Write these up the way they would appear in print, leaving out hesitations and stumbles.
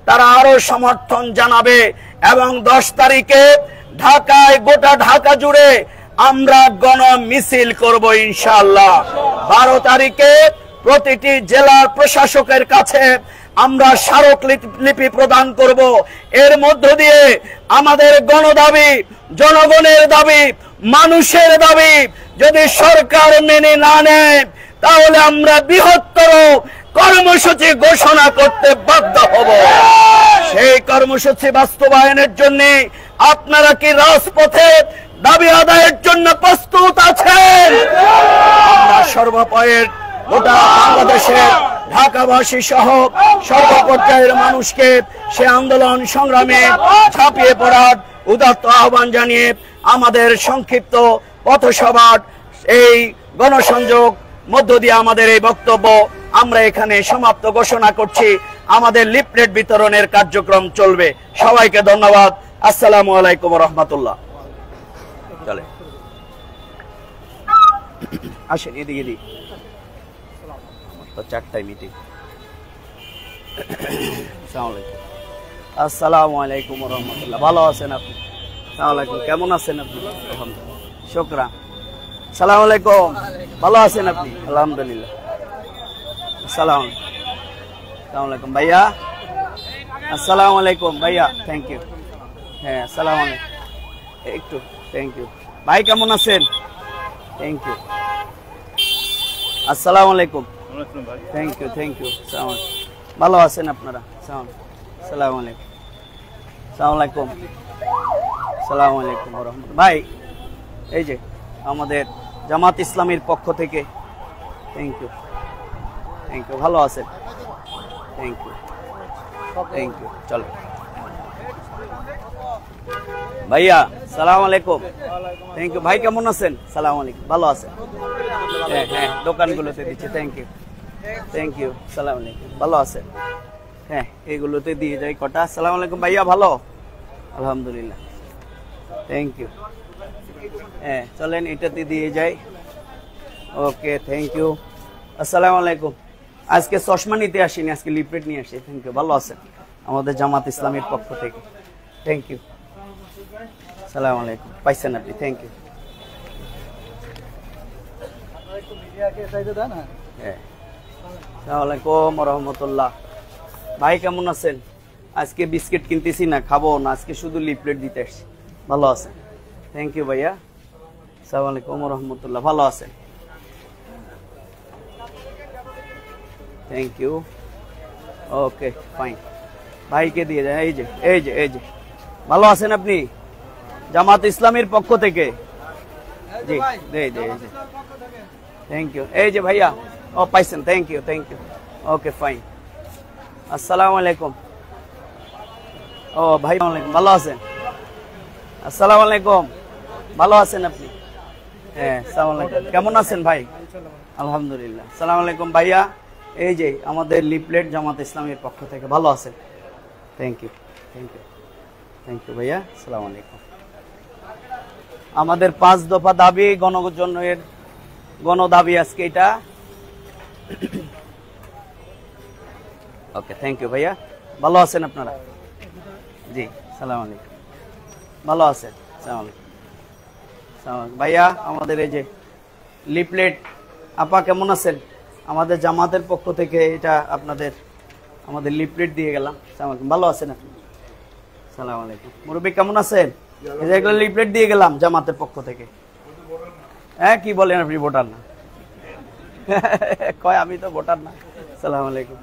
তারা আরো সমর্থন জানাবে এবং 10 তারিখে ঢাকায়, গোটা ঢাকা জুড়ে আমরা গণ মিছিল করব ইনশাআল্লাহ। 12 তারিখে প্রতিটি জেলার প্রশাসকের কাছে আমরা স্মারকলিপি প্রদান করব। এর মধ্য দিয়ে আমাদের গণদাবি, জনগণের দাবি, মানুষের দাবি যদি সরকার মেনে না নেয় তাহলে আমরা বৃহত্তর কর্মসূচি ঘোষণা করতে বাধ্য হব। সেই কর্মসূচি বাস্তবায়নের জন্য আপনারা কি রাজপথে দাবি আদায়ের জন্য প্রস্তুত আছেন? আমরা সর্বপয়ের গোটা বাংলাদেশের ঢাকাবাসী সহ সর্বপর্যায়ের মানুষকে সে আন্দোলন সংগ্রামে ঝাঁপিয়ে পড়ার উদাত্ত আহ্বান জানিয়ে আমাদের সংক্ষিপ্ত পথসভার এই গণসংযোগ মধ্য দিয়ে আমাদের এই বক্তব্য আমরা এখানে সমাপ্ত ঘোষণা করছি। আমাদের লিফলেট বিতরণের কার্যক্রম চলবে। সবাইকে ধন্যবাদ। আসসালামু আলাইকুম রহমতুল্লাহ। চলে আসেন এদিকে দিই, তো 4টায় মিটিং। আসসালামু আলাইকুম রহমতুল্লাহ। ভালো আছেন আপনি? আসসালামু আলাইকুম। কেমন আছেন আপনি? আলহামদুলিল্লাহ, শুকরান। আসসালামু আলাইকুম। ভালো আছেন আপনি? আলহামদুলিল্লাহ। আসসালামু আলাইকুম ভাইয়া। আসসালামু আলাইকুম ভাইয়া। Thank you. হ্যাঁ, আসসালামু আলাইকুম। একটু থ্যাংক ইউ ভাই। কেমন আছেন? Thank you. আসসালামু আলাইকুম। Thank you, thank you. ভালো আছেন আপনারা? আসসালামু আলাইকুম। আসসালামু আলাইকুম। আসসালামু আলাইকুম রহমতুল্লাহ। ভাই, এই যে আমাদের জামাত ইসলামীর পক্ষ থেকে থ্যাংক ইউ, থ্যাংক ইউ। ভালো আছেন? Thank you, thank you. চলো ভাইয়া। সালাম আলাইকুম। থ্যাংক ইউ ভাই। কেমন আছেন? সালাম আলাইকুম। ভালো আছেন? হ্যাঁ হ্যাঁ, দোকানগুলোতে দিচ্ছি। Thank you, thank you. সালাম আলাইকুম। ভালো আছেন? হ্যাঁ, এগুলোতে দিয়ে যাই কটা। সালাম আলাইকুম ভাইয়া। ভালো? আলহামদুলিল্লাহ। Thank you. হ্যাঁ, চলেন এটাতে দিয়ে যাই। Okay, thank you. আসসালামু আলাইকুম। আজকে চশমা নিতে আসিনি, আজকে লিফলেট নিয়ে আসি। Thank you. ভালো আছেন? আমাদের জামাত ইসলামের পক্ষ থেকে থ্যাংক ইউ। সালাম আলাইকুম। পাইছেন আপনি? Thank you. আসসালামু আলাইকুম রহমতুল্লাহ। ভাই কেমন আছেন? আজকে বিস্কিট কিনতেছি না, খাবো না, আজকে শুধু লিফলেট দিতে আসছি। ভালো আছেন? থ্যাংক ইউ ভাইয়া। আসসালামু আলাইকুম রহমতুল্লাহ। ভালো আছেন? Thank you. Okay, fine. ভাইকে দিয়ে যায়। এই যে, এই যে, এই যে। ভালো আছেন আপনি? জামাত ইসলামের পক্ষ থেকে জি, থ্যাংক ইউ। এই যে ভাইয়া। ও, পাইছেন? Thank you, thank you. Okay, fine. আসসালামু আলাইকুম। ও ভাই, ভালো আছেন? আসসালামু আলাইকুম। ভালো আছেন আপনি? হ্যাঁ, আসসালামু আলাইকুম। কেমন আছেন ভাই? আলহামদুলিল্লাহ। আসসালামু আলাইকুম ভাইয়া। এই যে আমাদের লিফলেট জামাত ইসলামের পক্ষ থেকে। ভালো আছেন? Thank you, thank you, thank you ভাইয়া। আসসালামু আলাইকুম। আমাদের 5 দফা দাবি, গণজনের গণদাবি আজকে এটা। ওকে, থ্যাংক ইউ ভাইয়া। ভালো আছেন আপনারা? জি, আসসালামু আলাইকুম। ভালো আছেন? আসসালামু আলাইকুম। ভাইয়া, আমাদের এই যে লিফলেট, আপা কেমন আছেন? আমাদের জামাতের পক্ষ থেকে এটা আপনাদের আমাদের লিফলেট দিয়ে গেলাম। আসসালামু আলাইকুম। ভালো আছেন আপনি? আসসালামু আলাইকুম। মুরব্বী কেমন আছেন? এই যে এগুলো লিফলেট দিয়ে গেলাম জামাতের পক্ষ থেকে। হ্যাঁ, কি বলেন আপনি ভোটার না? কয় আমি তো ভোটার না। আসসালামু আলাইকুম।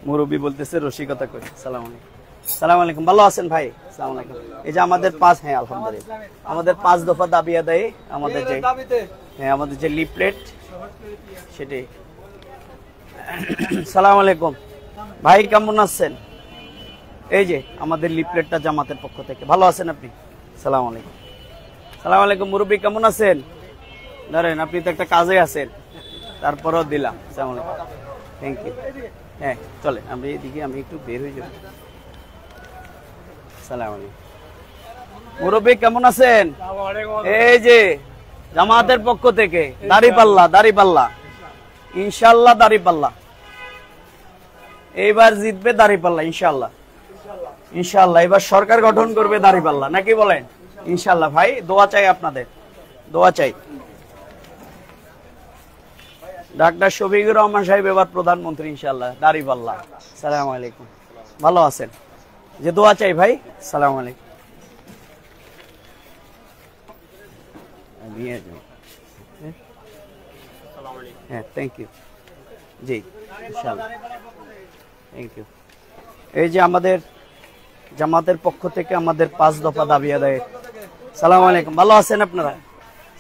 মুরব্বী বলতেছে রসিকতা করে। আসসালামু আলাইকুম। আসসালামু আলাইকুম। ভালো আছেন ভাই? আসসালামু আলাইকুম। এই যে আমাদের 5, হ্যাঁ আলহামদুলিল্লাহ, আমাদের 5 দফা দাবি আদায়ে আমাদের যে, হ্যাঁ আমাদের যে লিফলেট সেটাই। আসসালামু আলাইকুম ভাই, কেমন আছেন? এই যে আমাদের লিফলেটটা জামাতের পক্ষ থেকে। ভালো আছেন আপনি? আসসালামু আলাইকুম। আসসালামু আলাইকুম। মুরব্বী কেমন আছেন? ধরেন আপনি তো একটা কাজে আছেন, তারপরেও দিলাম। আসসালামু আলাইকুম। Thank you. হ্যাঁ, চলে আমি এদিকে, আমি একটু বের হয়ে যাব। আসসালামু আলাইকুম। মুরব্বী কেমন আছেন? এই যে জামাতের পক্ষ থেকে দাড়িপাল্লা, দাড়িপাল্লা ইনশাআল্লাহ, দাড়িপাল্লা এইবার জিতবে, দাড়িপাল্লা ইনশাআল্লাহ। ইনশাআল্লাহ এবার সরকার গঠন করবে দাঁড়িপাল্লা, নাকি বলেন? ইনশাআল্লাহ ভাই, দোয়া চাই আপনাদের, দোয়া চাই। ডাক্তার শফিকুর রহমান সাহেব এবার প্রধানমন্ত্রী ইনশাআল্লাহ, দাঁড়িপাল্লা। সালাম আলাইকুম, ভালো আছেন? যে দোয়া চাই ভাই। সালাম আলাইকুম। হ্যাঁ, থ্যাংক ইউ। জি ইনশাআল্লাহ, থ্যাংক ইউ। এই যে আমাদের জামাতের পক্ষ থেকে আমাদের 5 দফা দাবি আদায়। সালাম আলাইকুম, ভালো আছেন আপনারা?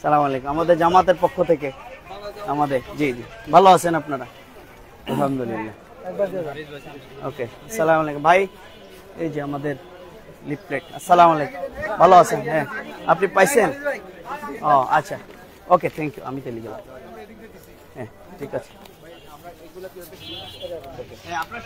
সালাম আলাইকুম। আমাদের জামাতের পক্ষ থেকে আমাদের, জি জি, ভালো আছেন আপনারা? আলহামদুলিল্লাহ। ওকে, সালাম আলাইকুম ভাই। এই যে আমাদের লিফলেট। আসসালামু আলাইকুম, ভালো আছেন? হ্যাঁ, আপনি পাইছেন? ও আচ্ছা, ওকে, থ্যাংক ইউ। আমি চলে গেলাম। হ্যাঁ, ঠিক আছে। আমরা